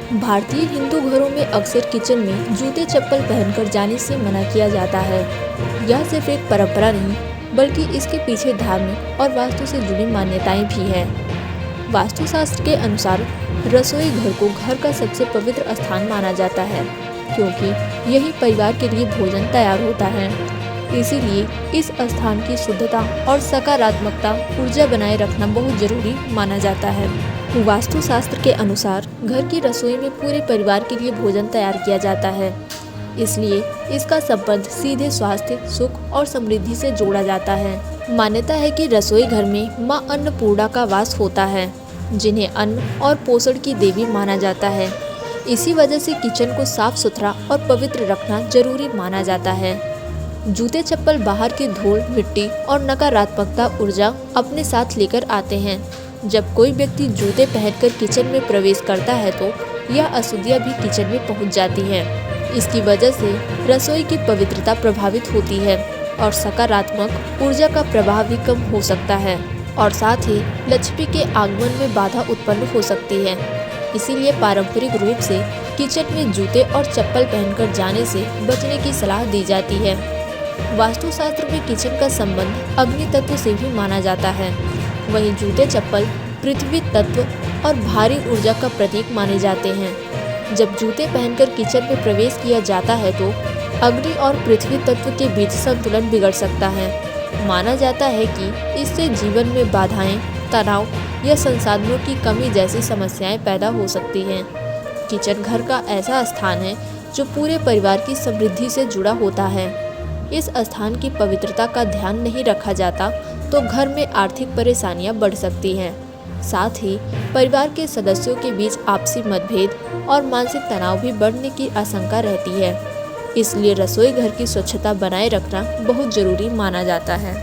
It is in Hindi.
भारतीय हिंदू घरों में अक्सर किचन में जूते चप्पल पहनकर जाने से मना किया जाता है। यह सिर्फ एक परंपरा नहीं, बल्कि इसके पीछे धार्मिक और वास्तु से जुड़ी मान्यताएं भी हैं। वास्तुशास्त्र के अनुसार रसोई घर को घर का सबसे पवित्र स्थान माना जाता है, क्योंकि यही परिवार के लिए भोजन तैयार होता है। इसीलिए इस स्थान की शुद्धता और सकारात्मकता ऊर्जा बनाए रखना बहुत जरूरी माना जाता है। वास्तुशास्त्र के अनुसार घर की रसोई में पूरे परिवार के लिए भोजन तैयार किया जाता है, इसलिए इसका संबंध सीधे स्वास्थ्य, सुख और समृद्धि से जोड़ा जाता है। मान्यता है कि रसोई घर में मां अन्नपूर्णा का वास होता है, जिन्हें अन्न और पोषण की देवी माना जाता है। इसी वजह से किचन को साफ सुथरा और पवित्र रखना जरूरी माना जाता है। जूते चप्पल बाहर की धूल, मिट्टी और नकारात्मकता ऊर्जा अपने साथ लेकर आते हैं। जब कोई व्यक्ति जूते पहनकर किचन में प्रवेश करता है तो यह अशुद्धियां भी किचन में पहुंच जाती हैं। इसकी वजह से रसोई की पवित्रता प्रभावित होती है और सकारात्मक ऊर्जा का प्रभाव भी कम हो सकता है, और साथ ही लक्ष्मी के आगमन में बाधा उत्पन्न हो सकती है। इसीलिए पारंपरिक रूप से किचन में जूते और चप्पल पहनकर जाने से बचने की सलाह दी जाती है। वास्तुशास्त्र में किचन का संबंध अग्नि तत्व से भी माना जाता है। वहीं जूते चप्पल पृथ्वी तत्व और भारी ऊर्जा का प्रतीक माने जाते हैं। जब जूते पहनकर किचन में प्रवेश किया जाता है तो अग्नि और पृथ्वी तत्व के बीच संतुलन बिगड़ सकता है। माना जाता है कि इससे जीवन में बाधाएं, तनाव या संसाधनों की कमी जैसी समस्याएं पैदा हो सकती हैं। किचन घर का ऐसा स्थान है जो पूरे परिवार की समृद्धि से जुड़ा होता है। इस स्थान की पवित्रता का ध्यान नहीं रखा जाता तो घर में आर्थिक परेशानियां बढ़ सकती हैं। साथ ही परिवार के सदस्यों के बीच आपसी मतभेद और मानसिक तनाव भी बढ़ने की आशंका रहती है। इसलिए रसोई घर की स्वच्छता बनाए रखना बहुत जरूरी माना जाता है।